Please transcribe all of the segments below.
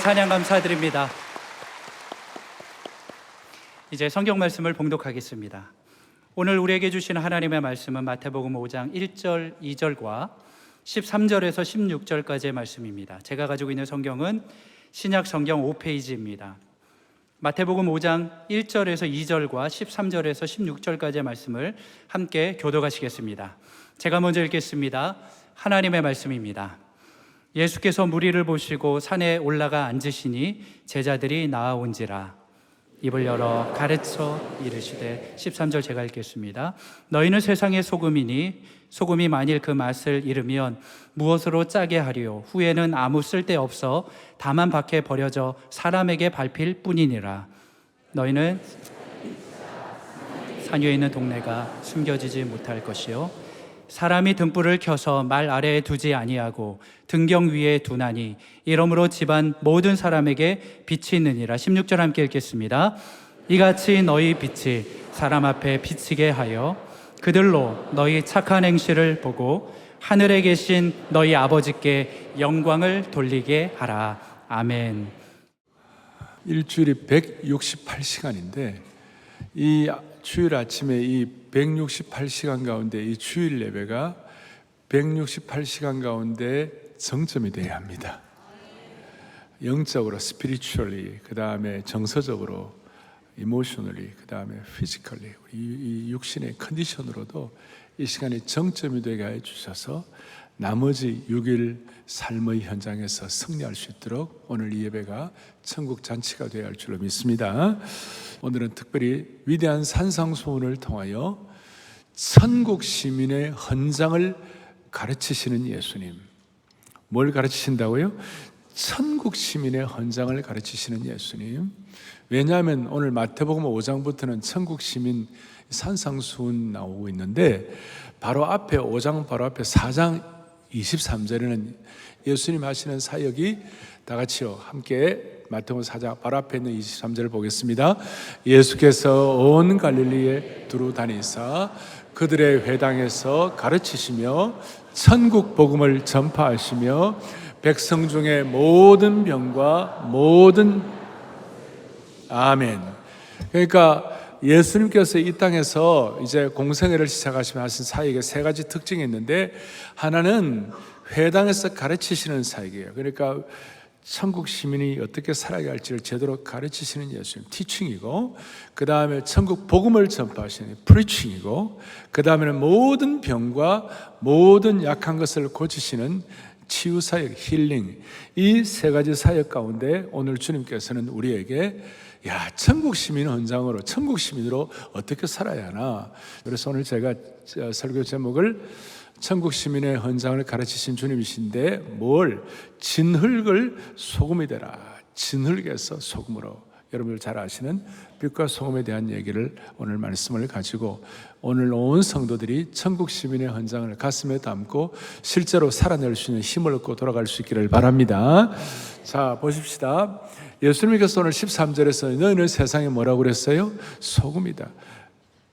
찬양 감사드립니다. 이제 성경 말씀을 봉독하겠습니다. 오늘 우리에게 주시는 하나님의 말씀은 마태복음 5장 1절, 2절과 13절에서 16절까지의 말씀입니다. 제가 가지고 있는 성경은 신약 성경 5페이지입니다. 마태복음 5장 1절에서 2절과 13절에서 16절까지의 말씀을 함께 교독하시겠습니다. 제가 먼저 읽겠습니다. 하나님의 말씀입니다. 예수께서 무리를 보시고 산에 올라가 앉으시니 제자들이 나아온지라 입을 열어 가르쳐 이르시되 13절 제가 읽겠습니다. 너희는 세상의 소금이니 소금이 만일 그 맛을 잃으면 무엇으로 짜게 하리요 후에는 아무 쓸데없어 다만 밖에 버려져 사람에게 밟힐 뿐이니라. 너희는 산 위에 있는 동네가 숨겨지지 못할 것이요 사람이 등불을 켜서 말 아래에 두지 아니하고 등경 위에 두나니 이러므로 집안 모든 사람에게 빛이 있느니라. 16절 함께 읽겠습니다. 이같이 너희 빛이 사람 앞에 비치게 하여 그들로 너희 착한 행실을 보고 하늘에 계신 너희 아버지께 영광을 돌리게 하라. 아멘. 일주일이 168시간인데 이 주일 아침에 이 168시간 가운데 이 주일 예배가 168시간 가운데 정점이 되어야 합니다. 영적으로, 스피리추얼리, 그 다음에 정서적으로, 이모셔널리, 그 다음에 피지컬리, 이 육신의 컨디션으로도 이 시간이 정점이 되게 해주셔서 나머지 6일 삶의 현장에서 승리할 수 있도록 오늘 이 예배가 천국 잔치가 되어야 할 줄로 믿습니다. 오늘은 특별히 위대한 산상수훈을 통하여 천국 시민의 헌장을 가르치시는 예수님. 뭘 가르치신다고요? 천국 시민의 헌장을 가르치시는 예수님. 왜냐하면 오늘 마태복음 5장부터는 천국 시민 산상수훈 나오고 있는데 바로 앞에 5장 바로 앞에 4장 23절에는 예수님 하시는 사역이 다 같이요 함께 마태복음 4장 바로 앞에 있는 23절을 보겠습니다. 예수께서 온 갈릴리에 두루 다니사 그들의 회당에서 가르치시며 천국 복음을 전파하시며 백성 중에 모든 병과 모든 아멘. 그러니까 예수님께서 이 땅에서 이제 공생애를 시작하시면 하신 사역에 세 가지 특징이 있는데 하나는 회당에서 가르치시는 사역이에요. 그러니까 천국 시민이 어떻게 살아야 할지를 제대로 가르치시는 예수님, 티칭이고, 그 다음에 천국 복음을 전파하시는 프리칭이고, 그 다음에는 모든 병과 모든 약한 것을 고치시는 치유 사역, 힐링. 이 세 가지 사역 가운데 오늘 주님께서는 우리에게 천국 시민 헌장으로, 천국 시민으로 어떻게 살아야 하나. 그래서 오늘 제가 설교 제목을 천국 시민의 헌장을 가르치신 주님이신데 뭘? 진흙을 소금이 되라. 진흙에서 소금으로. 여러분들 잘 아시는 빛과 소금에 대한 얘기를 오늘 말씀을 가지고 오늘 온 성도들이 천국 시민의 헌장을 가슴에 담고 실제로 살아낼 수 있는 힘을 얻고 돌아갈 수 있기를 바랍니다. 자, 보십시다. 예수님께서 오늘 13절에서 너희는 세상에 뭐라고 그랬어요? 소금이다.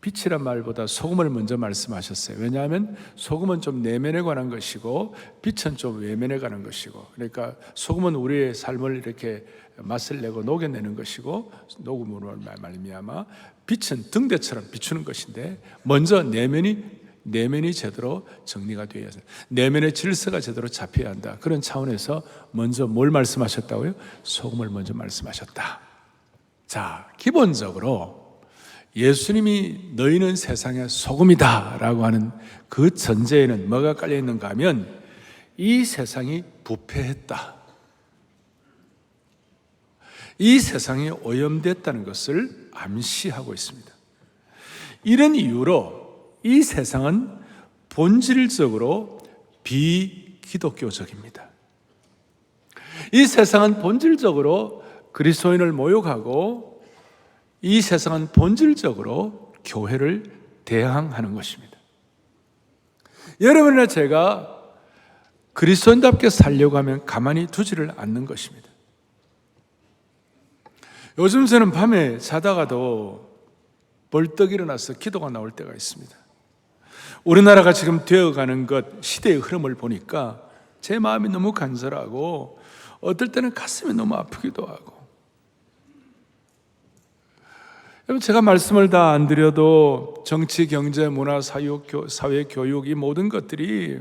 빛이란 말보다 소금을 먼저 말씀하셨어요. 왜냐하면 소금은 좀 내면에 관한 것이고 빛은 좀 외면에 관한 것이고, 그러니까 소금은 우리의 삶을 이렇게 맛을 내고 녹여내는 것이고 녹음으로 말미암아 빛은 등대처럼 비추는 것인데 먼저 내면이 제대로 정리가 되어야 한다. 내면의 질서가 제대로 잡혀야 한다. 그런 차원에서 먼저 뭘 말씀하셨다고요? 소금을 먼저 말씀하셨다. 자, 기본적으로 예수님이 너희는 세상의 소금이다 라고 하는 그 전제에는 뭐가 깔려 있는가 하면 이 세상이 부패했다, 이 세상이 오염됐다는 것을 암시하고 있습니다. 이런 이유로 이 세상은 본질적으로 비기독교적입니다. 이 세상은 본질적으로 그리스도인을 모욕하고 이 세상은 본질적으로 교회를 대항하는 것입니다. 여러분이나 제가 그리스도인답게 살려고 하면 가만히 두지를 않는 것입니다. 요즘 저는 밤에 자다가도 벌떡 일어나서 기도가 나올 때가 있습니다. 우리나라가 지금 되어가는 것, 시대의 흐름을 보니까 제 마음이 너무 간절하고 어떨 때는 가슴이 너무 아프기도 하고. 여러분, 제가 말씀을 다 안 드려도 정치, 경제, 문화, 사회, 교육 이 모든 것들이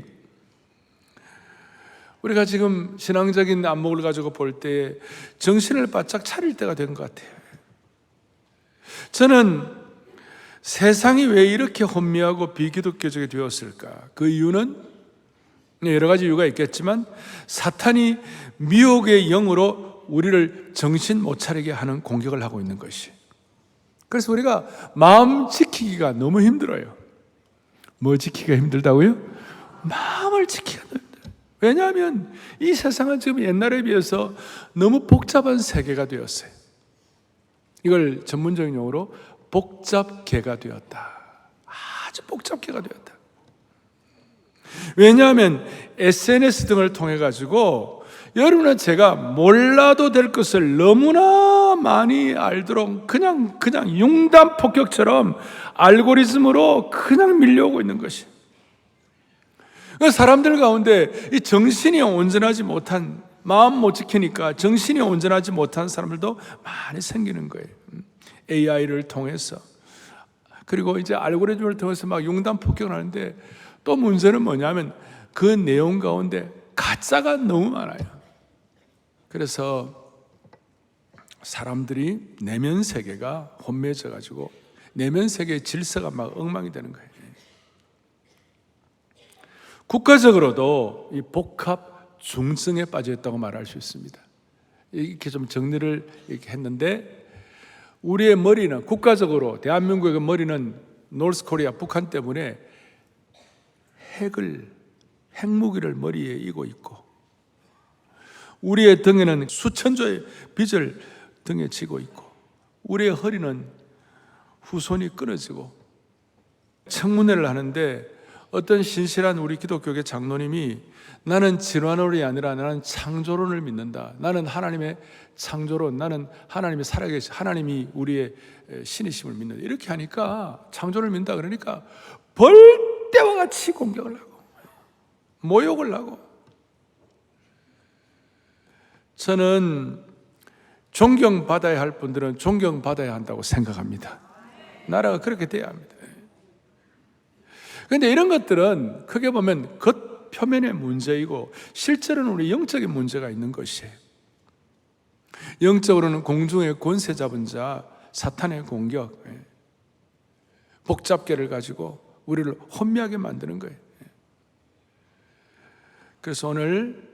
우리가 지금 신앙적인 안목을 가지고 볼 때 정신을 바짝 차릴 때가 된 것 같아요. 저는 세상이 왜 이렇게 혼미하고 비기독교적이 되었을까? 그 이유는 여러 가지 이유가 있겠지만 사탄이 미혹의 영으로 우리를 정신 못 차리게 하는 공격을 하고 있는 것이. 그래서 우리가 마음 지키기가 너무 힘들어요. 뭐 지키기가 힘들다고요? 마음을 지키기가 너무 힘들어요. 왜냐하면 이 세상은 지금 옛날에 비해서 너무 복잡한 세계가 되었어요. 이걸 전문적인 용어로 복잡계가 되었다. 아주 복잡계가 되었다. 왜냐하면 SNS 등을 통해 가지고 여러분은 제가 몰라도 될 것을 너무나 많이 알도록 그냥 융단 폭격처럼 알고리즘으로 그냥 밀려오고 있는 것이. 사람들 가운데 이 정신이 온전하지 못한, 마음 못 지키니까 정신이 온전하지 못한 사람들도 많이 생기는 거예요. AI를 통해서. 그리고 이제 알고리즘을 통해서 막 융단 폭격을 하는데 또 문제는 뭐냐면 그 내용 가운데 가짜가 너무 많아요. 그래서 사람들이 내면 세계가 혼미해져 가지고 내면 세계의 질서가 막 엉망이 되는 거예요. 국가적으로도 이 복합 중증에 빠져 있다고 말할 수 있습니다. 이렇게 좀 정리를 이렇게 했는데, 우리의 머리는 국가적으로 대한민국의 머리는 노스 코리아 북한 때문에 핵무기를 머리에 이고 있고, 우리의 등에는 수천조의 빚을 등에 지고 있고, 우리의 허리는 후손이 끊어지고, 청문회를 하는데 어떤 신실한 우리 기독교계 장로님이 나는 진화론이 아니라 나는 창조론을 믿는다. 나는 하나님의 창조론, 나는 하나님이 살아계신 하나님이 우리의 신이심을 믿는다. 이렇게 하니까 창조를 믿는다 그러니까 벌떼와 같이 공격을 하고 모욕을 하고. 저는 존경받아야 할 분들은 존경받아야 한다고 생각합니다. 나라가 그렇게 돼야 합니다. 그런데 이런 것들은 크게 보면 겉표면의 문제이고 실제로는 우리 영적인 문제가 있는 것이에요. 영적으로는 공중의 권세 잡은 자, 사탄의 공격, 복잡계를 가지고 우리를 혼미하게 만드는 거예요. 그래서 오늘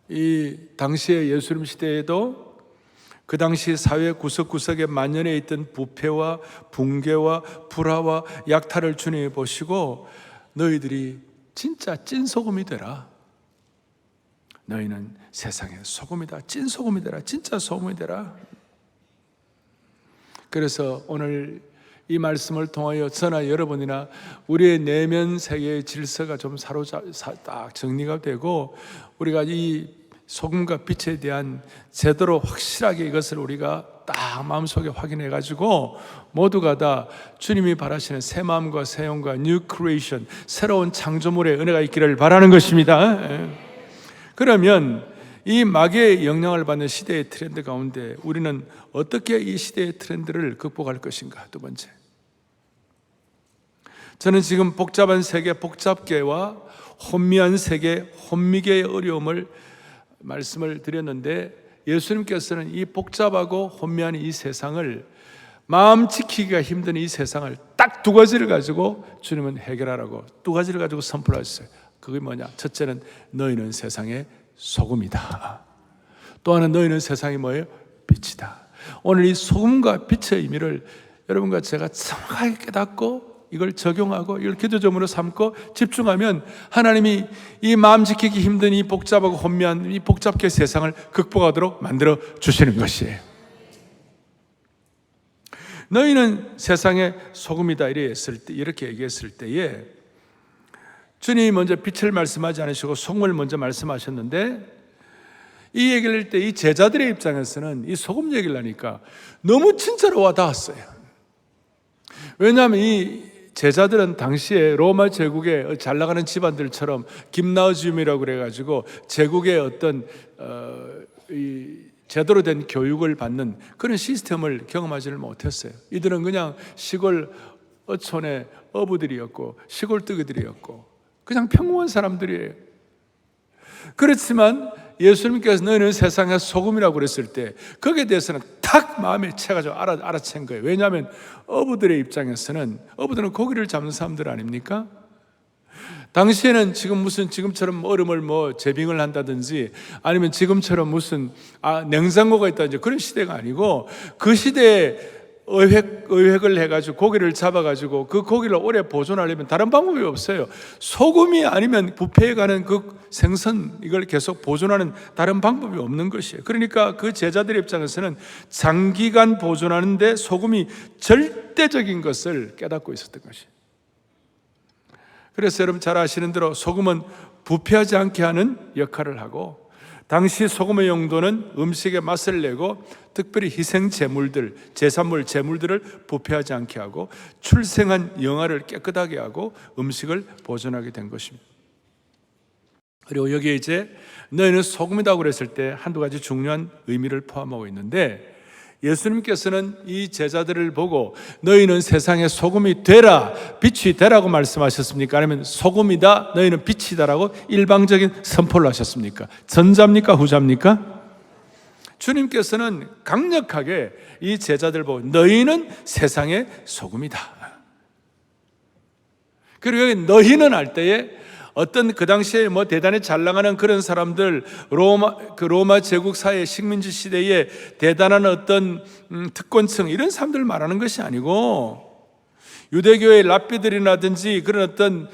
이 당시의 예수님 시대에도 그 당시 사회 구석구석에 만연해 있던 부패와 붕괴와 불화와 약탈을 주님이 보시고 너희들이 진짜 찐소금이 되라. 너희는 세상의 소금이다. 찐소금이 되라. 진짜 소금이 되라. 그래서 오늘 이 말씀을 통하여 저나 여러분이나 우리의 내면 세계의 질서가 좀 딱 정리가 되고 우리가 이 소금과 빛에 대한 제대로 확실하게 이것을 우리가 딱 마음속에 확인해 가지고 모두가 다 주님이 바라시는 새 마음과 새 영과 New Creation, 새로운 창조물의 은혜가 있기를 바라는 것입니다. 그러면 이 마귀의 영향을 받는 시대의 트렌드 가운데 우리는 어떻게 이 시대의 트렌드를 극복할 것인가? 두 번째, 저는 지금 복잡한 세계, 복잡계와 혼미한 세계, 혼미계의 어려움을 말씀을 드렸는데, 예수님께서는 이 복잡하고 혼미한 이 세상을, 마음 지키기가 힘든 이 세상을 딱 두 가지를 가지고 주님은 해결하라고 두 가지를 가지고 선포하셨어요. 그게 뭐냐? 첫째는 너희는 세상의 소금이다. 또 하나는 너희는 세상이 뭐예요? 빛이다. 오늘 이 소금과 빛의 의미를 여러분과 제가 정확하게 깨닫고 이걸 적용하고 이걸 기도점으로 삼고 집중하면 하나님이 이 마음 지키기 힘든 이 복잡하고 혼미한 이 복잡게 세상을 극복하도록 만들어 주시는 것이에요. 너희는 세상의 소금이다 이렇게 얘기했을 때에 주님이 먼저 빛을 말씀하지 않으시고 소금을 먼저 말씀하셨는데, 이 얘기를 할 때 이 제자들의 입장에서는 이 소금 얘기를 하니까 너무 진짜로 와닿았어요. 왜냐하면 이 제자들은 당시에 로마 제국의 잘 나가는 집안들처럼 김나우지움이라고 그래가지고 제국의 어떤 이 제대로 된 교육을 받는 그런 시스템을 경험하지를 못했어요. 이들은 그냥 시골 어촌의 어부들이었고 시골뜨기들이었고 그냥 평범한 사람들이에요. 그렇지만 예수님께서 너희는 세상의 소금이라고 그랬을 때 거기에 대해서는 탁 마음에 채가지고 알아챈 거예요. 왜냐하면 어부들의 입장에서는 어부들은 고기를 잡는 사람들 아닙니까? 당시에는 지금처럼 얼음을 제빙을 한다든지 아니면 지금처럼 무슨 냉장고가 있다든지 그런 시대가 아니고 그 시대에 의획을 해가지고 고기를 잡아가지고 그 고기를 오래 보존하려면 다른 방법이 없어요. 소금이 아니면 부패해 가는 그 생선 이걸 계속 보존하는 다른 방법이 없는 것이에요. 그러니까 그 제자들의 입장에서는 장기간 보존하는데 소금이 절대적인 것을 깨닫고 있었던 것이에요. 그래서 여러분 잘 아시는 대로 소금은 부패하지 않게 하는 역할을 하고 당시 소금의 용도는 음식의 맛을 내고 특별히 희생 제물들, 제산물, 제물들을 부패하지 않게 하고 출생한 영아를 깨끗하게 하고 음식을 보존하게 된 것입니다. 그리고 여기에 이제 너희는 소금이라고 그랬을 때 한두 가지 중요한 의미를 포함하고 있는데 예수님께서는 이 제자들을 보고 너희는 세상의 소금이 되라, 빛이 되라고 말씀하셨습니까? 아니면 소금이다, 너희는 빛이다라고 일방적인 선포를 하셨습니까? 전자입니까? 후자입니까? 주님께서는 강력하게 이 제자들 보고 너희는 세상의 소금이다. 그리고 여기 너희는 할 때에 어떤 그 당시에 대단히 잘 나가는 그런 사람들, 로마 제국 사회 식민지 시대에 대단한 어떤 특권층 이런 사람들 말하는 것이 아니고 유대교의 랍비들이라든지 그런 어떤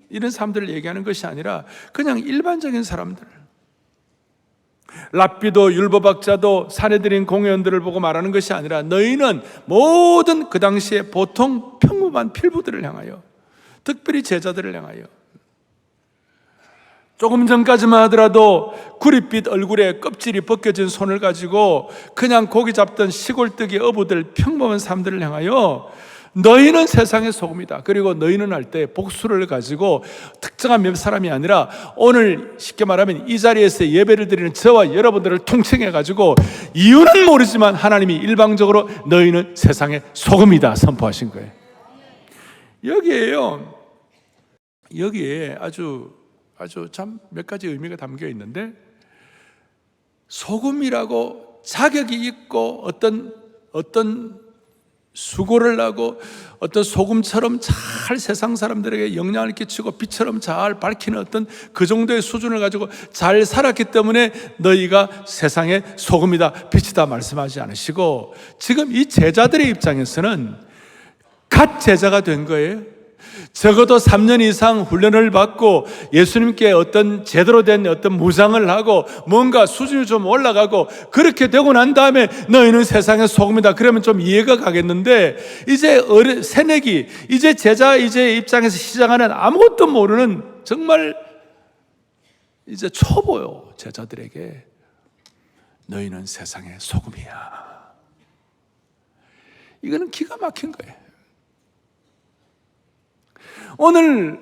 이런 사람들을 얘기하는 것이 아니라 그냥 일반적인 사람들, 랍비도 율법학자도 사내들인 공회원들을 보고 말하는 것이 아니라 너희는 모든 그 당시에 보통 평범한 필부들을 향하여 특별히 제자들을 향하여 조금 전까지만 하더라도 구릿빛 얼굴에 껍질이 벗겨진 손을 가지고 그냥 고기 잡던 시골뜨기 어부들 평범한 사람들을 향하여 너희는 세상의 소금이다. 그리고 너희는 할 때 복수를 가지고 특정한 몇 사람이 아니라 오늘 쉽게 말하면 이 자리에서 예배를 드리는 저와 여러분들을 통칭해 가지고 이유는 모르지만 하나님이 일방적으로 너희는 세상의 소금이다 선포하신 거예요. 여기에 아주 참 몇 가지 의미가 담겨 있는데 소금이라고 자격이 있고 어떤 수고를 하고 어떤 소금처럼 잘 세상 사람들에게 영향을 끼치고 빛처럼 잘 밝히는 어떤 그 정도의 수준을 가지고 잘 살았기 때문에 너희가 세상의 소금이다 빛이다 말씀하지 않으시고 지금 이 제자들의 입장에서는 갓 제자가 된 거예요. 적어도 3년 이상 훈련을 받고 예수님께 어떤 제대로 된 어떤 무장을 하고 뭔가 수준이 좀 올라가고 그렇게 되고 난 다음에 너희는 세상의 소금이다 그러면 좀 이해가 가겠는데 이제 새내기 이제 제자 이제 입장에서 시작하는 아무것도 모르는 정말 이제 초보요 제자들에게 너희는 세상의 소금이야. 이거는 기가 막힌 거예요. 오늘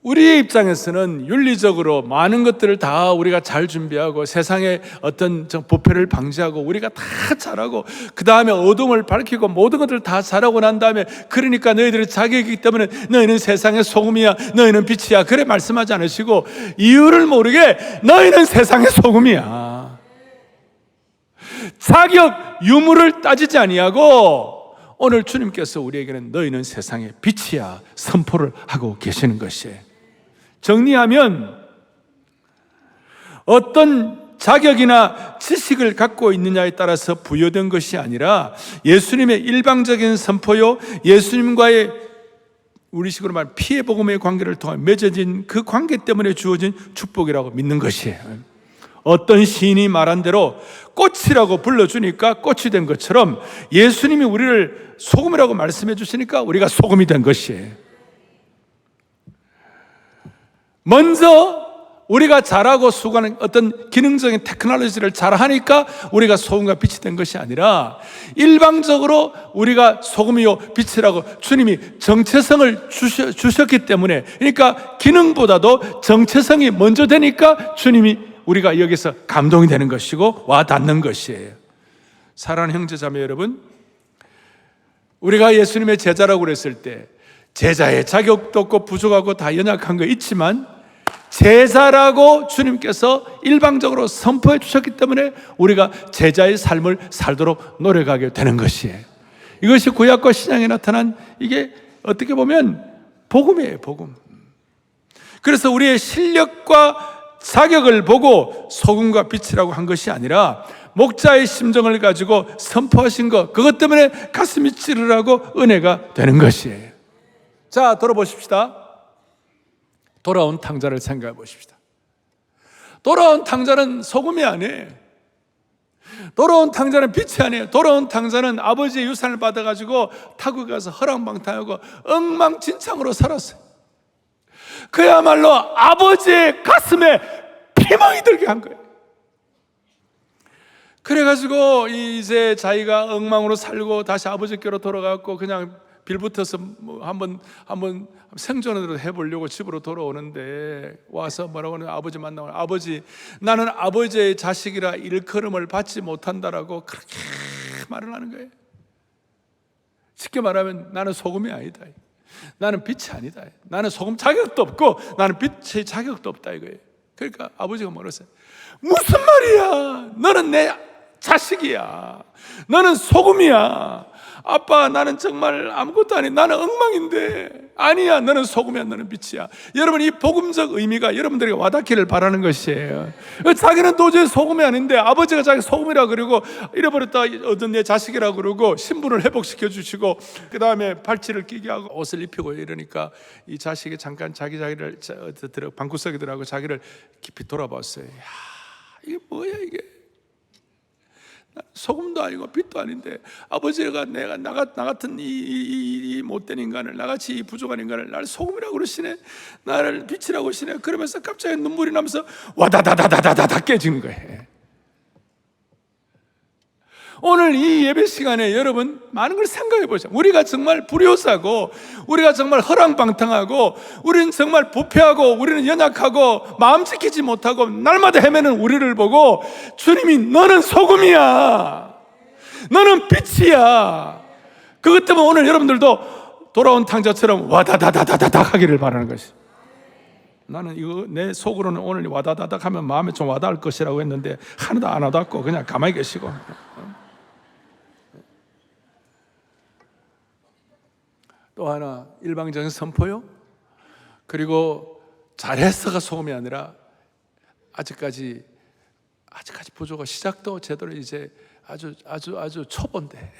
우리의 입장에서는 윤리적으로 많은 것들을 다 우리가 잘 준비하고 세상의 어떤 부패를 방지하고 우리가 다 잘하고 그 다음에 어둠을 밝히고 모든 것들을 다 잘하고 난 다음에 그러니까 너희들의 자격이기 때문에 너희는 세상의 소금이야 너희는 빛이야 그래 말씀하지 않으시고 이유를 모르게 너희는 세상의 소금이야. 자격 유무를 따지지 아니하고 오늘 주님께서 우리에게는 너희는 세상의 빛이야 선포를 하고 계시는 것이에요. 정리하면 어떤 자격이나 지식을 갖고 있느냐에 따라서 부여된 것이 아니라 예수님의 일방적인 선포요 예수님과의 우리식으로 말하면 피해 복음의 관계를 통해 맺어진 그 관계 때문에 주어진 축복이라고 믿는 것이에요. 어떤 시인이 말한 대로 꽃이라고 불러주니까 꽃이 된 것처럼 예수님이 우리를 소금이라고 말씀해 주시니까 우리가 소금이 된 것이에요. 먼저 우리가 잘하고 수고하는 어떤 기능적인 테크놀로지를 잘하니까 우리가 소금과 빛이 된 것이 아니라 일방적으로 우리가 소금이요 빛이라고 주님이 정체성을 주셨기 때문에, 그러니까 기능보다도 정체성이 먼저 되니까 주님이 우리가 여기서 감동이 되는 것이고 와 닿는 것이에요. 사랑하는 형제자매 여러분, 우리가 예수님의 제자라고 그랬을 때 제자의 자격도 없고 부족하고 다 연약한 거 있지만 제자라고 주님께서 일방적으로 선포해 주셨기 때문에 우리가 제자의 삶을 살도록 노력하게 되는 것이에요. 이것이 구약과 신약에 나타난, 이게 어떻게 보면 복음이에요, 복음. 그래서 우리의 실력과 자격을 보고 소금과 빛이라고 한 것이 아니라 목자의 심정을 가지고 선포하신 것, 그것 때문에 가슴이 찌르라고 은혜가 되는 것이에요. 자, 돌아보십시다. 돌아온 탕자를 생각해 보십시다. 돌아온 탕자는 소금이 아니에요. 돌아온 탕자는 빛이 아니에요. 돌아온 탕자는 아버지의 유산을 받아가지고 타국 가서 허랑방탕하고 엉망진창으로 살았어요. 그야말로 아버지의 가슴에 피멍이 들게 한 거예요. 그래가지고 이제 자기가 엉망으로 살고 다시 아버지께로 돌아가고 그냥 빌붙어서 한번 생존을 해보려고 집으로 돌아오는데, 와서 뭐라고 하는, 아버지 만나고, 아버지, 나는 아버지의 자식이라 일컬음을 받지 못한다라고 그렇게 말을 하는 거예요. 쉽게 말하면 나는 소금이 아니다, 나는 빛이 아니다, 나는 소금 자격도 없고 나는 빛의 자격도 없다 이거예요. 그러니까 아버지가 뭐라 했어요? 무슨 말이야, 너는 내 자식이야, 너는 소금이야. 아빠, 나는 정말 아무것도 아니, 나는 엉망인데. 아니야, 너는 소금이야, 너는 빛이야. 여러분, 이 복음적 의미가 여러분들에게 와닿기를 바라는 것이에요. 자기는 도저히 소금이 아닌데 아버지가 자기 소금이라 그러고 잃어버렸다 얻은 내 자식이라 그러고 신분을 회복시켜 주시고 그 다음에 팔찌를 끼게 하고 옷을 입히고 이러니까 이 자식이 잠깐 자기를 방구석에 들어가고 자기를 깊이 돌아봤어요. 야, 이게 뭐야 이게. 소금도 아니고 빛도 아닌데 아버지가 내가 나 같은 이 못된 인간을, 나같이 이 부족한 인간을 나를 소금이라고 그러시네, 나를 빛이라고 그러시네. 그러면서 갑자기 눈물이 나면서 와다다다다다다 깨지는 거예요. 오늘 이 예배 시간에 여러분 많은 걸 생각해 보죠. 우리가 정말 불효자고, 우리가 정말 허랑방탕하고, 우리는 정말 부패하고, 우리는 연약하고, 마음 지키지 못하고 날마다 헤매는 우리를 보고 주님이 너는 소금이야, 너는 빛이야. 그것 때문에 오늘 여러분들도 돌아온 탕자처럼 와다다다다닥 하기를 바라는 것이. 나는 이거 내 속으로는 오늘 와다다닥 하면 마음에 좀 와닿을 것이라고 했는데 하나도 안 와닿고 그냥 가만히 계시고. 또 하나 일방적인 선포요. 그리고 잘했어가 소금이 아니라 아직까지 부족하고 시작도 제대로 이제 아주 초보인데.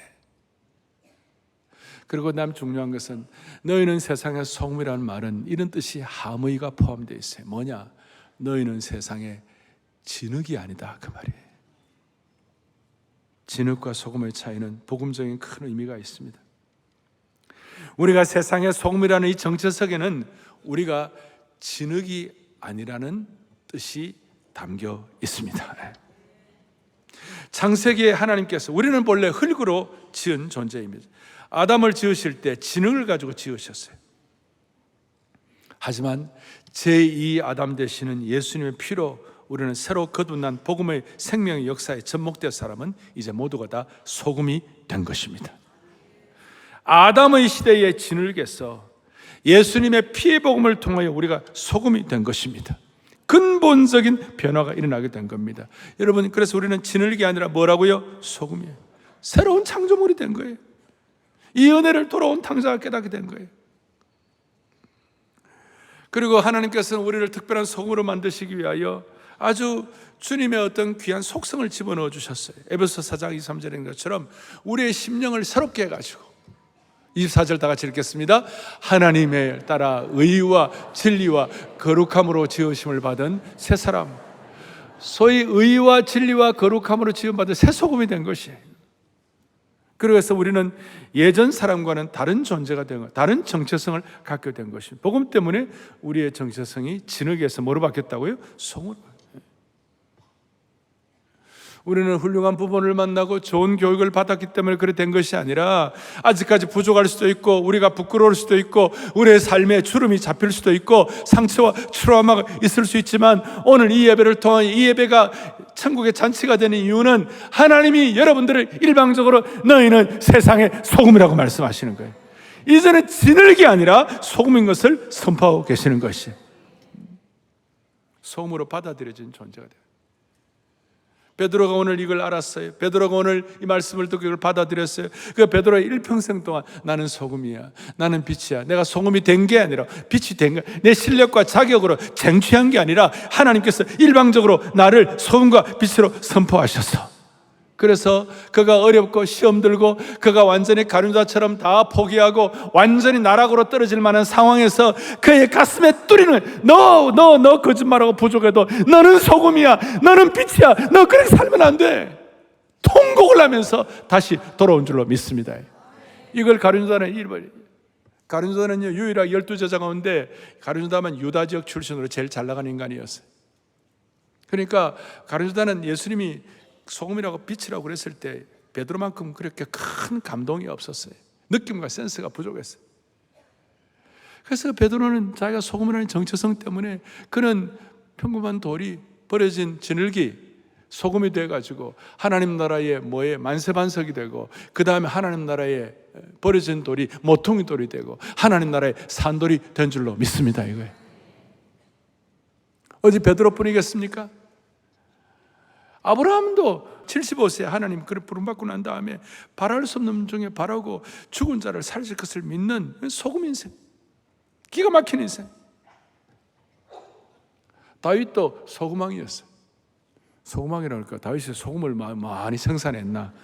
그리고 남 중요한 것은 너희는 세상의 소금이라는 말은 이런 뜻이 함의가 포함되어 있어요. 뭐냐? 너희는 세상의 진흙이 아니다 그 말이에요. 진흙과 소금의 차이는 복음적인 큰 의미가 있습니다. 우리가 세상의 소금이라는 이 정체성에는 우리가 진흙이 아니라는 뜻이 담겨 있습니다. 창세기에 하나님께서, 우리는 본래 흙으로 지은 존재입니다. 아담을 지으실 때 진흙을 가지고 지으셨어요. 하지만 제2 아담 되시는 예수님의 피로 우리는 새로 거듭난 복음의 생명의 역사에 접목된 사람은 이제 모두가 다 소금이 된 것입니다. 아담의 시대의 진흙에서 예수님의 피의 복음을 통하여 우리가 소금이 된 것입니다. 근본적인 변화가 일어나게 된 겁니다. 여러분, 그래서 우리는 진흙이 아니라 뭐라고요? 소금이에요. 새로운 창조물이 된 거예요. 이 은혜를 돌아온 탕자가 깨닫게 된 거예요. 그리고 하나님께서는 우리를 특별한 소금으로 만드시기 위하여 아주 주님의 어떤 귀한 속성을 집어넣어 주셨어요. 에베소 4장 23절인 것처럼 우리의 심령을 새롭게 해가지고, 24절 다 같이 읽겠습니다. 하나님의 따라 의와 진리와 거룩함으로 지으심을 받은 새 사람, 소위 의와 진리와 거룩함으로 지음받은 새 소금이 된 것이에요. 그래서 우리는 예전 사람과는 다른 존재가 된 것, 다른 정체성을 갖게 된 것입니다. 복음 때문에 우리의 정체성이 진흙에서 뭐로 바뀌었다고요? 송으로. 우리는 훌륭한 부모를 만나고 좋은 교육을 받았기 때문에 그래 된 것이 아니라 아직까지 부족할 수도 있고 우리가 부끄러울 수도 있고 우리의 삶에 주름이 잡힐 수도 있고 상처와 트라우마가 있을 수 있지만 오늘 이 예배를 통한 이 예배가 천국의 잔치가 되는 이유는 하나님이 여러분들을 일방적으로 너희는 세상의 소금이라고 말씀하시는 거예요. 이제는 진흙이 아니라 소금인 것을 선포하고 계시는 것이 소금으로 받아들여진 존재가 돼요. 베드로가 오늘 이걸 알았어요. 베드로가 오늘 이 말씀을 듣고 이걸 받아들였어요. 그 베드로의 일평생 동안 나는 소금이야, 나는 빛이야. 내가 소금이 된 게 아니라 빛이 된 거야. 내 실력과 자격으로 쟁취한 게 아니라 하나님께서 일방적으로 나를 소금과 빛으로 선포하셨어. 그래서 그가 어렵고 시험 들고 그가 완전히 가룟자처럼 다 포기하고 완전히 나락으로 떨어질 만한 상황에서 그의 가슴에 뚫리는 너 거짓말하고 부족해도 너는 소금이야, 너는 빛이야, 너 그렇게 살면 안 돼, 통곡을 하면서 다시 돌아온 줄로 믿습니다. 이걸 가룟유다는 가룟유다는요 유일하게 12제자 가운데 가룟유다만 유다 지역 출신으로 제일 잘 나가는 인간이었어요. 그러니까 가룟유다는 예수님이 소금이라고 빛이라고 그랬을 때 베드로만큼 그렇게 큰 감동이 없었어요. 느낌과 센스가 부족했어요. 그래서 베드로는 자기가 소금이라는 정체성 때문에 그는 평범한 돌이 버려진 진흙이 소금이 돼가지고 하나님 나라의 뭐에 만세반석이 되고 그 다음에 하나님 나라의 버려진 돌이 모퉁이 돌이 되고 하나님 나라의 산돌이 된 줄로 믿습니다. 이거예요. 어디 베드로뿐이겠습니까? 아브라함도 75세 하나님 그를 부름받고 난 다음에 바랄 수 없는 중에 바라고 죽은 자를 살릴 것을 믿는 소금 인생, 기가 막힌 인생. 다윗도 소금왕이었어요. 소금왕이라고 할까? 다윗이 소금을 많이 생산했나?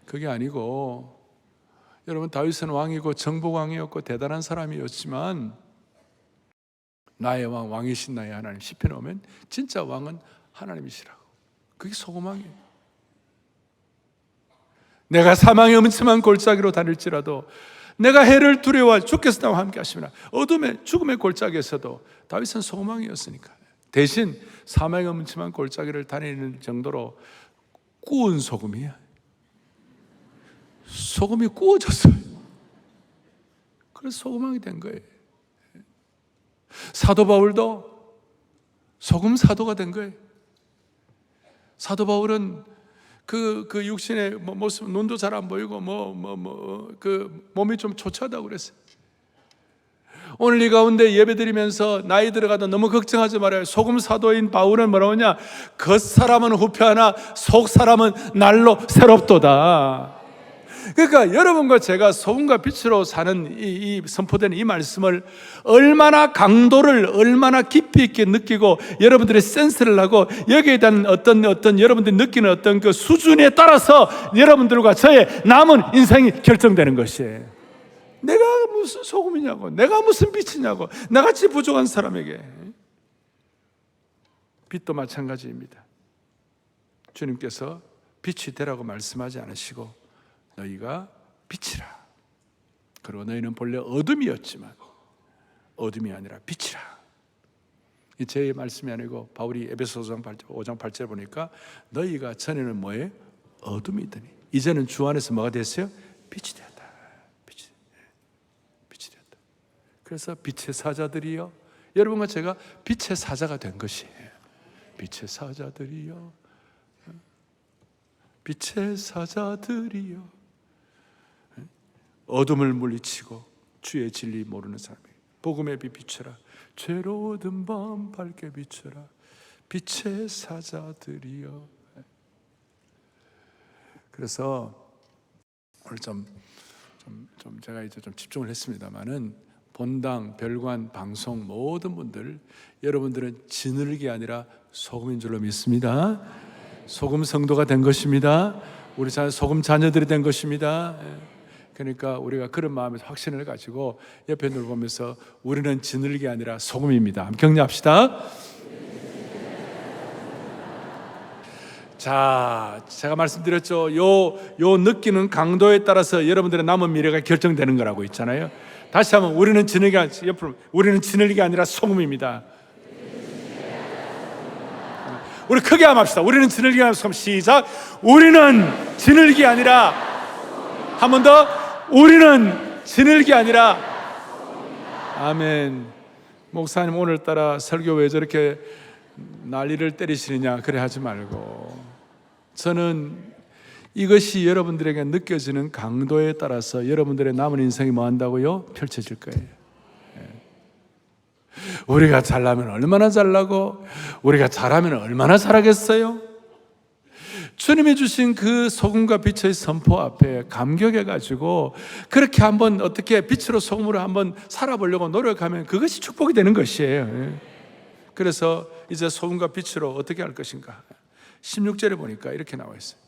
그게 아니고, 여러분 다윗은 왕이고 정복왕이었고 대단한 사람이었지만 나의 왕, 왕이신 나의 하나님, 시편에 오면 진짜 왕은 하나님이시라고. 그게 소금왕이에요. 내가 사망의 음침한 골짜기로 다닐지라도 내가 해를 두려워 주께서 나와 함께 하시면 어둠의 죽음의 골짜기에서도 다윗은 소금왕이었으니까 대신 사망의 음침한 골짜기를 다니는 정도로 구운 소금이야. 소금이 구워졌어요. 그래서 소금왕이 된 거예요. 사도 바울도 소금 사도가 된 거예요. 사도 바울은 그 육신의 모습, 눈도 잘 안 보이고 그 몸이 좀 초췌하다고 그랬어요. 오늘 이 가운데 예배드리면서 나이 들어가도 너무 걱정하지 말아요. 소금 사도인 바울은 뭐라고 하냐? 겉사람은 후패하나 속사람은 날로 새롭도다. 그러니까 여러분과 제가 소금과 빛으로 사는 이 선포되는 이 말씀을 얼마나 강도를 얼마나 깊이 있게 느끼고 여러분들의 센스를 하고 여기에 대한 어떤 여러분들이 느끼는 어떤 그 수준에 따라서 여러분들과 저의 남은 인생이 결정되는 것이에요. 내가 무슨 소금이냐고, 내가 무슨 빛이냐고, 나같이 부족한 사람에게. 빛도 마찬가지입니다. 주님께서 빛이 되라고 말씀하지 않으시고 너희가 빛이라. 그리고 너희는 본래 어둠이었지만 어둠이 아니라 빛이라. 이 제 말씀이 아니고 바울이 에베소서 5장 8절 보니까 너희가 전에는 뭐예요? 어둠이더니 이제는 주 안에서 뭐가 됐어요? 빛이 되었다. 빛이 되었다. 그래서 빛의 사자들이요, 여러분과 제가 빛의 사자가 된 것이에요. 빛의 사자들이요, 빛의 사자들이요, 어둠을 물리치고 주의 진리 모르는 사람에게 복음의 빛 비춰라. 죄로운 밤 밝게 비춰라. 빛의 사자들이여. 그래서 오늘 좀 제가 이제 좀 집중을 했습니다만은 본당, 별관, 방송 모든 분들, 여러분들은 진흙이 아니라 소금인 줄로 믿습니다. 소금 성도가 된 것입니다. 우리 소금 자녀들이 된 것입니다. 그러니까 우리가 그런 마음에서 확신을 가지고 옆에 눈을 보면서 우리는 진흙이 아니라 소금입니다. 함께 격려합시다. 자, 제가 말씀드렸죠. 요 느끼는 강도에 따라서 여러분들의 남은 미래가 결정되는 거라고 있잖아요. 다시 한번 우리는 진흙이 아니라 소금입니다. 우리 크게 한번 합시다. 우리는 진흙이 아니라 소금. 시작. 우리는 진흙이 아니라, 한 번 더. 우리는 진흙이 아니라. 아멘. 목사님 오늘따라 설교 왜 저렇게 난리를 때리시느냐 그래 하지 말고, 저는 이것이 여러분들에게 느껴지는 강도에 따라서 여러분들의 남은 인생이 뭐 한다고요? 펼쳐질 거예요. 우리가 잘나면 얼마나 잘나고 우리가 잘하면 얼마나 잘하겠어요? 주님이 주신 그 소금과 빛의 선포 앞에 감격해가지고 그렇게 한번 어떻게 빛으로 소금으로 한번 살아보려고 노력하면 그것이 축복이 되는 것이에요. 그래서 이제 소금과 빛으로 어떻게 할 것인가? 16절에 보니까 이렇게 나와 있어요.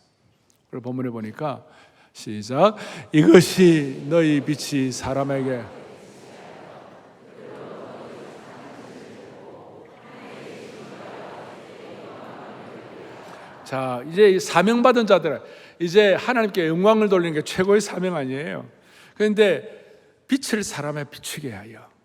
오늘 본문에 보니까 시작. 이것이 너희 빛이 사람에게, 자, 이제 사명받은 자들은 이제 하나님께 영광을 돌리는 게 최고의 사명 아니에요. 그런데 빛을 사람에 비추게 하여,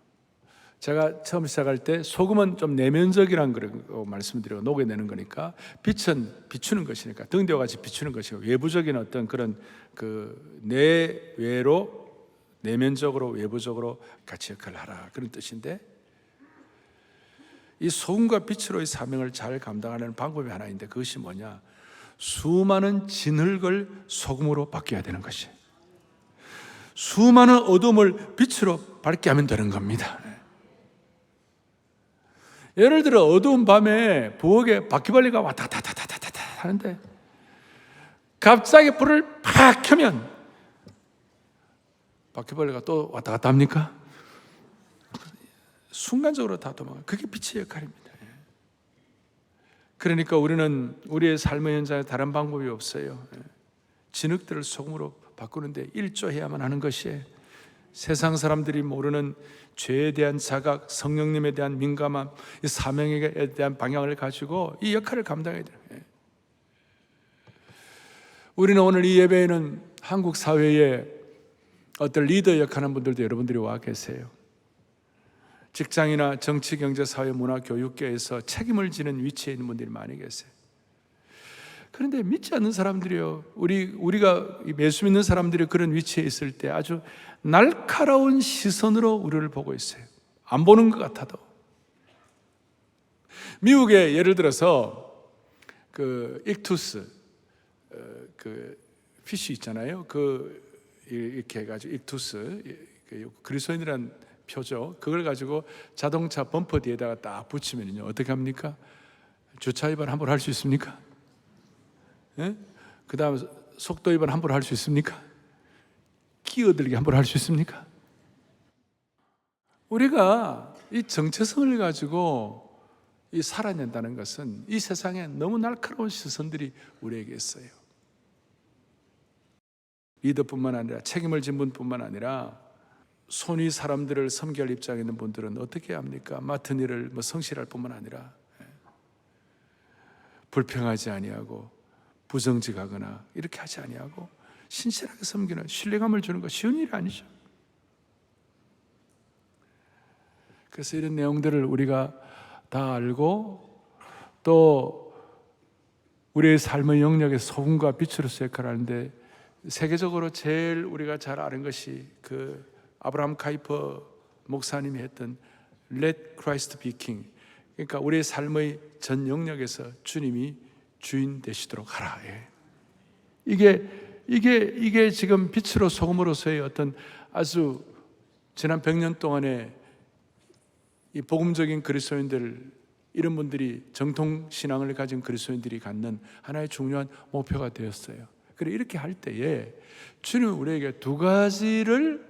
제가 처음 시작할 때 소금은 좀 내면적이라는 거 말씀드리고 녹여내는 거니까, 빛은 비추는 것이니까 등대와 같이 비추는 것이고, 외부적인 어떤 그런 그 내외로, 내면적으로 외부적으로 같이 역할을 하라, 그런 뜻인데, 이 소금과 빛으로의 사명을 잘 감당하는 방법이 하나 있는데 그것이 뭐냐? 수많은 진흙을 소금으로 바뀌어야 되는 것이, 수많은 어둠을 빛으로 밝게 하면 되는 겁니다. 예를 들어 어두운 밤에 부엌에 바퀴벌레가 왔다 갔다 하는데 갑자기 불을 팍 켜면 바퀴벌레가 또 왔다 갔다 합니까? 순간적으로 다 도망가요. 그게 빛의 역할입니다. 그러니까 우리는 우리의 삶의 현장에 다른 방법이 없어요. 진흙들을 소금으로 바꾸는데 일조해야만 하는 것이에요. 세상 사람들이 모르는 죄에 대한 자각, 성령님에 대한 민감함, 이 사명에 대한 방향을 가지고 이 역할을 감당해야 돼요. 우리는 오늘 이 예배에는 한국 사회에 어떤 리더 역할하는 분들도 여러분들이 와 계세요. 직장이나 정치, 경제, 사회, 문화, 교육계에서 책임을 지는 위치에 있는 분들이 많이 계세요. 그런데 믿지 않는 사람들이요, 우리가 예수 믿는 사람들이 그런 위치에 있을 때 아주 날카로운 시선으로 우리를 보고 있어요. 안 보는 것 같아도. 미국에 예를 들어서 그 익투스, 그 피쉬 있잖아요. 그 이렇게 해가지고 익투스, 그리스도인이란 표죠. 그걸 가지고 자동차 범퍼 뒤에다가 딱 붙이면요 어떻게 합니까? 주차 위반 함부로 할 수 있습니까? 예? 그 다음에 속도 위반 함부로 할 수 있습니까? 끼어들기 함부로 할 수 있습니까? 우리가 이 정체성을 가지고 이 살아낸다는 것은 이 세상에 너무 날카로운 시선들이 우리에게 있어요. 리더뿐만 아니라 책임을 진 분뿐만 아니라 손위 사람들을 섬길 입장에 있는 분들은 어떻게 합니까? 맡은 일을 성실할 뿐만 아니라 불평하지 아니하고 부정직하거나 이렇게 하지 아니하고 신실하게 섬기는, 신뢰감을 주는 거 쉬운 일이 아니죠. 그래서 이런 내용들을 우리가 다 알고 또 우리의 삶의 영역에서 소금과 빛으로서 역할을 하는데, 세계적으로 제일 우리가 잘 아는 것이 그 아브라함 카이퍼 목사님이 했던 Let Christ be King. 그러니까 우리의 삶의 전 영역에서 주님이 주인 되시도록 하라. 이게 지금 빛으로 소금으로서의 어떤 아주 지난 100년 동안의 이 복음적인 그리스도인들, 이런 분들이 정통 신앙을 가진 그리스도인들이 갖는 하나의 중요한 목표가 되었어요. 그래 이렇게 할 때에 주님은 우리에게 두 가지를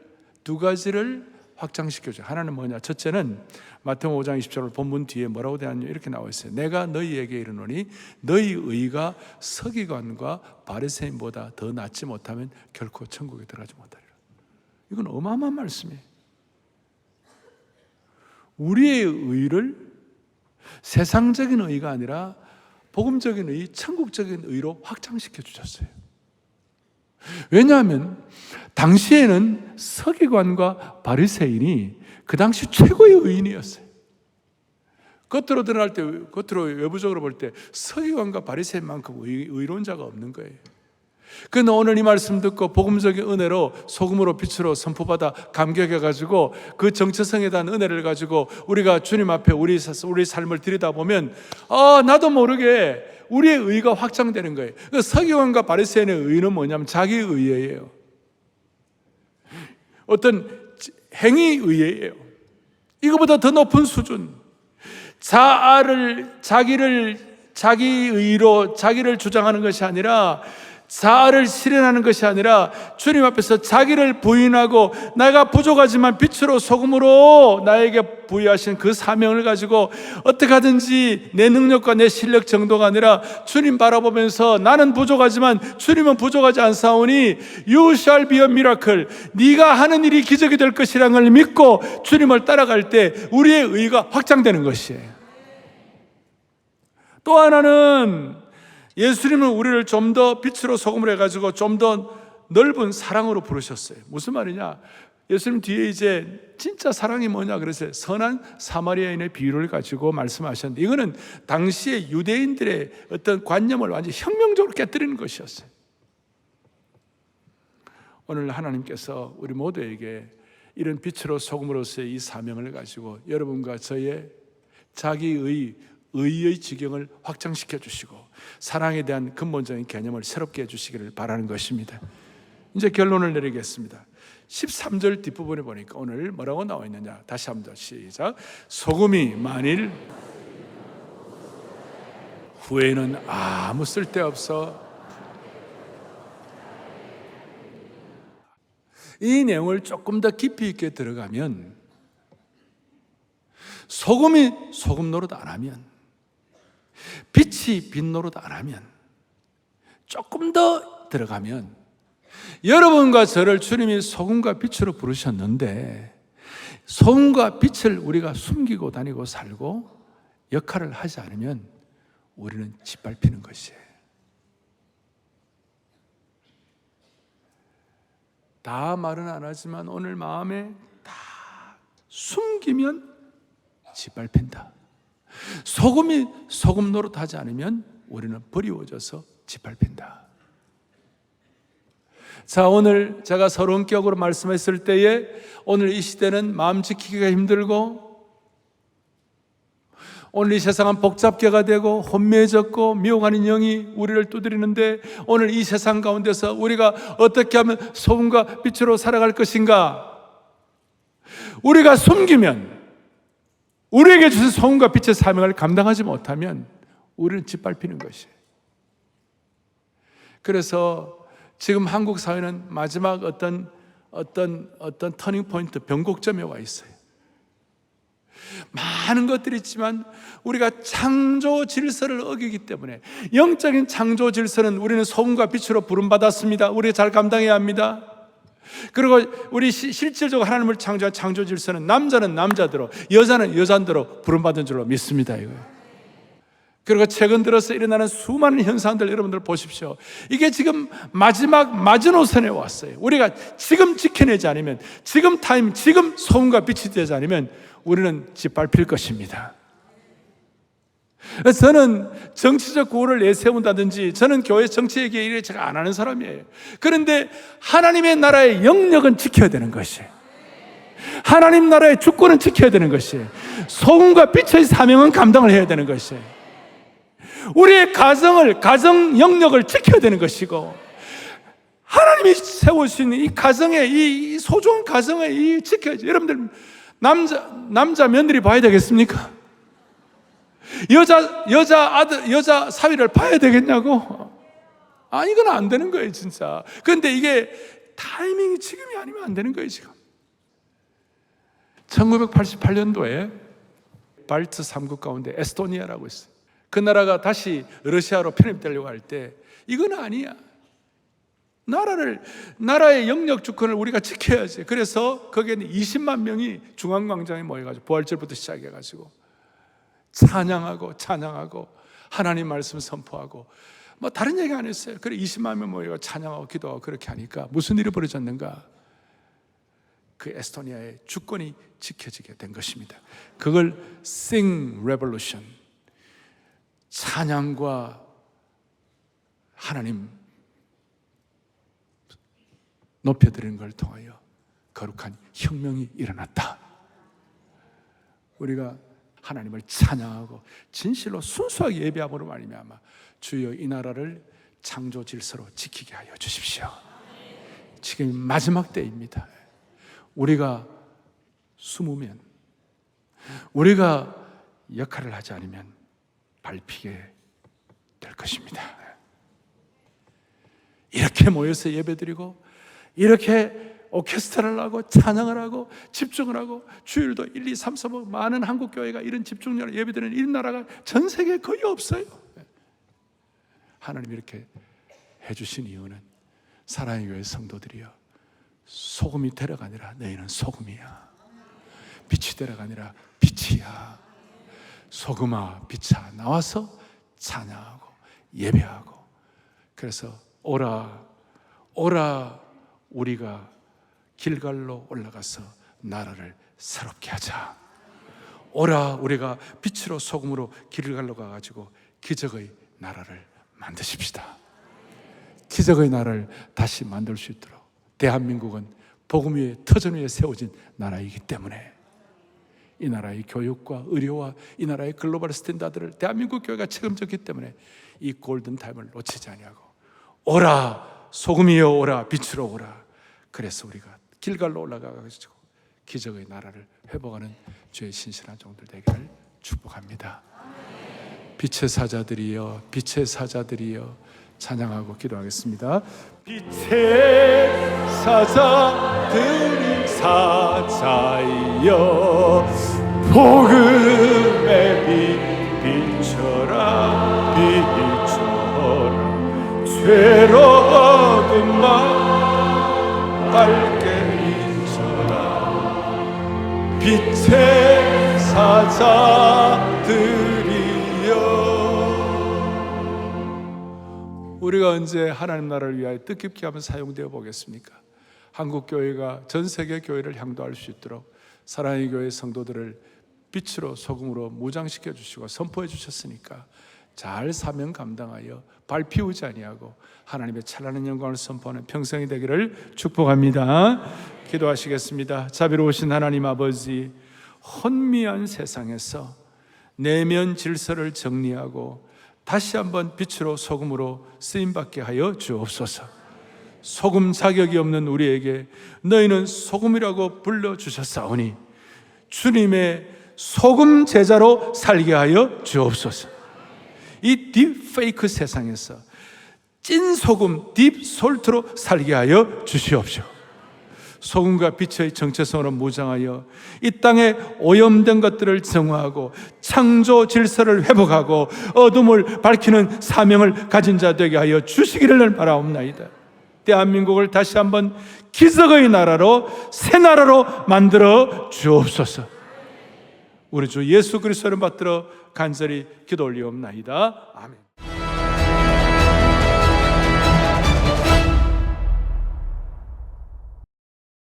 확장시켜줘요. 하나는 뭐냐? 첫째는 마태복음 5장 20절 본문 뒤에 뭐라고 되었냐 이렇게 나와 있어요. 내가 너희에게 이르노니 너희 의가 서기관과 바리새인보다 더 낫지 못하면 결코 천국에 들어가지 못하리라. 이건 어마어마한 말씀이에요. 우리의 의를 세상적인 의가 아니라 복음적인 의, 천국적인 의로 확장시켜 주셨어요. 왜냐하면 당시에는 서기관과 바리새인이 그 당시 최고의 의인이었어요. 겉으로 드러날 때, 겉으로 외부적으로 볼 때 서기관과 바리새인만큼 의로운 자가 없는 거예요. 그런데 오늘 이 말씀 듣고 복음적인 은혜로 소금으로 빛으로 선포받아 감격해가지고 그 정체성에 대한 은혜를 가지고 우리가 주님 앞에 우리 삶을 들여다보면 나도 모르게 우리의 의가 확장되는 거예요. 서기관과 바리새인의 의는 뭐냐면 자기 의예요. 어떤 행위 의예요. 이거보다 더 높은 수준. 자기 의로 자기를 주장하는 것이 아니라 자아를 실현하는 것이 아니라 주님 앞에서 자기를 부인하고 내가 부족하지만 빛으로 소금으로 나에게 부여하신 그 사명을 가지고 어떻게 하든지 내 능력과 내 실력 정도가 아니라 주님 바라보면서 나는 부족하지만 주님은 부족하지 않사오니 You shall be a miracle. 네가 하는 일이 기적이 될 것이라는 걸 믿고 주님을 따라갈 때 우리의 의가 확장되는 것이에요. 또 하나는 예수님은 우리를 좀 더 빛으로 소금으로 해가지고 좀 더 넓은 사랑으로 부르셨어요. 무슨 말이냐? 예수님 뒤에 이제 진짜 사랑이 뭐냐 그래서 선한 사마리아인의 비유를 가지고 말씀하셨는데 이거는 당시의 유대인들의 어떤 관념을 완전히 혁명적으로 깨뜨리는 것이었어요. 오늘 하나님께서 우리 모두에게 이런 빛으로 소금으로서의 이 사명을 가지고 여러분과 저의 자기의 의의 지경을 확장시켜 주시고 사랑에 대한 근본적인 개념을 새롭게 해주시기를 바라는 것입니다. 이제 결론을 내리겠습니다. 13절 뒷부분에 보니까 오늘 뭐라고 나와 있느냐 다시 한번 시작. 소금이 만일 후에는 아무 쓸데없어. 이 내용을 조금 더 깊이 있게 들어가면 소금이 소금 노릇 안 하면 빛이 빛 노릇 안 하면 조금 더 들어가면 여러분과 저를 주님이 소금과 빛으로 부르셨는데 소금과 빛을 우리가 숨기고 다니고 살고 역할을 하지 않으면 우리는 짓밟히는 것이에요. 다 말은 안 하지만 오늘 마음에 다 숨기면 짓밟힌다. 소금이 소금 노릇하지 않으면 우리는 버리워져서 짓밟힌다. 자, 오늘 제가 서러운 격으로 말씀했을 때에 오늘 이 시대는 마음 지키기가 힘들고 오늘 이 세상은 복잡계가 되고 혼미해졌고 미혹하는 영이 우리를 두드리는데 오늘 이 세상 가운데서 우리가 어떻게 하면 소금과 빛으로 살아갈 것인가? 우리가 숨기면 우리에게 주신 소금과 빛의 사명을 감당하지 못하면 우리는 짓밟히는 것이에요. 그래서 지금 한국 사회는 마지막 어떤 터닝 포인트, 변곡점에 와 있어요. 많은 것들이 있지만 우리가 창조 질서를 어기기 때문에 영적인 창조 질서는 우리는 소금과 빛으로 부름받았습니다. 우리가 잘 감당해야 합니다. 그리고 우리 실질적으로 하나님을 창조한 창조 질서는 남자는 남자대로 여자는 여자대로 부름받은 줄로 믿습니다. 이거예요. 그리고 최근 들어서 일어나는 수많은 현상들 여러분들 보십시오. 이게 지금 마지막 마지노선에 왔어요. 우리가 지금 지켜내지 않으면 지금 타임, 지금 소금과 빛이 되지 않으면 우리는 짓밟힐 것입니다. 저는 정치적 구호를 내세운다든지 저는 교회 정치 얘기 이래 제가 안 하는 사람이에요. 그런데 하나님의 나라의 영역은 지켜야 되는 것이에요. 하나님 나라의 주권은 지켜야 되는 것이에요. 소금과 빛의 사명은 감당을 해야 되는 것이에요. 우리의 가정 영역을 지켜야 되는 것이고 하나님이 세우신 이 가정의 이 소중한 가정의 이 지켜야지. 여러분들 남자 며느리 봐야 되겠습니까? 여자 사위를 봐야 되겠냐고? 이건 안 되는 거예요, 진짜. 그런데 이게 타이밍이 지금이 아니면 안 되는 거예요, 지금. 1988년도에 발트 3국 가운데 에스토니아라고 있어요. 그 나라가 다시 러시아로 편입되려고 할 때 이건 아니야. 나라의 영역 주권을 우리가 지켜야지. 그래서 거기에는 20만 명이 중앙광장에 모여가지고 부활절부터 시작해가지고 찬양하고 하나님 말씀 선포하고 뭐 다른 얘기 안 했어요. 그래 20만 명 모이고 찬양하고 기도하고 그렇게 하니까 무슨 일이 벌어졌는가? 그 에스토니아의 주권이 지켜지게 된 것입니다. 그걸 Sing Revolution, 찬양과 하나님 높여드리는 걸 통하여 거룩한 혁명이 일어났다. 우리가 하나님을 찬양하고 진실로 순수하게 예배함으로 말미암아 주여 이 나라를 창조 질서로 지키게 하여 주십시오. 지금 마지막 때입니다. 우리가 숨으면, 우리가 역할을 하지 않으면 밟히게 될 것입니다. 이렇게 모여서 예배드리고 이렇게 오케스트라를 하고 찬양을 하고 집중을 하고 주일도 1, 2, 3, 4, 5 많은 한국 교회가 이런 집중력을 예배드리는 이런 나라가 전 세계에 거의 없어요. 하나님이 이렇게 해주신 이유는 사랑의 교회 성도들이여, 소금이 되라가 아니라 너희는 소금이야, 빛이 되라가 아니라 빛이야. 소금아 빛아 나와서 찬양하고 예배하고, 그래서 오라 오라 우리가 길갈로 올라가서 나라를 새롭게 하자. 오라 우리가 빛으로 소금으로 길갈로 가가지고 기적의 나라를 만드십시다. 기적의 나라를 다시 만들 수 있도록 대한민국은 복음 위에 터전 위에 세워진 나라이기 때문에 이 나라의 교육과 의료와 이 나라의 글로벌 스탠다드를 대한민국 교회가 책임졌기 때문에 이 골든 타임을 놓치지 아니하고 오라 소금이여 오라 빛으로 오라. 그래서 우리가 길갈로 올라가가지고 기적의 나라를 회복하는 주의 신실한 종들 되기를 축복합니다. 빛의 사자들이여 빛의 사자들이여 찬양하고 기도하겠습니다. 빛의 사자들이 사자이여 복음의 빛 비춰라 비춰라 죄로 어둠 마 밝게 비춰라 빛의 사자들이여. 우리가 언제 하나님 나라를 위하여 뜻깊게 한번 사용되어 보겠습니까? 한국 교회가 전 세계 교회를 향도할 수 있도록 사랑의 교회 성도들을 빛으로 소금으로 무장시켜 주시고 선포해 주셨으니까 잘 사명 감당하여 발 피우지 아니하고 하나님의 찬란한 영광을 선포하는 평생이 되기를 축복합니다. 기도하시겠습니다. 자비로우신 하나님 아버지, 혼미한 세상에서 내면 질서를 정리하고 다시 한번 빛으로 소금으로 쓰임받게 하여 주옵소서. 소금 자격이 없는 우리에게 너희는 소금이라고 불러주셨사오니 주님의 소금 제자로 살게 하여 주옵소서. 이 딥페이크 세상에서 찐 소금, 딥솔트로 살게 하여 주시옵시오. 소금과 빛의 정체성으로 무장하여 이 땅에 오염된 것들을 정화하고 창조 질서를 회복하고 어둠을 밝히는 사명을 가진 자 되게 하여 주시기를 바라옵나이다. 대한민국을 다시 한번 기적의 나라로 새 나라로 만들어 주옵소서. 우리 주 예수 그리스도를 받들어 간절히 기도 올리옵나이다. 아멘.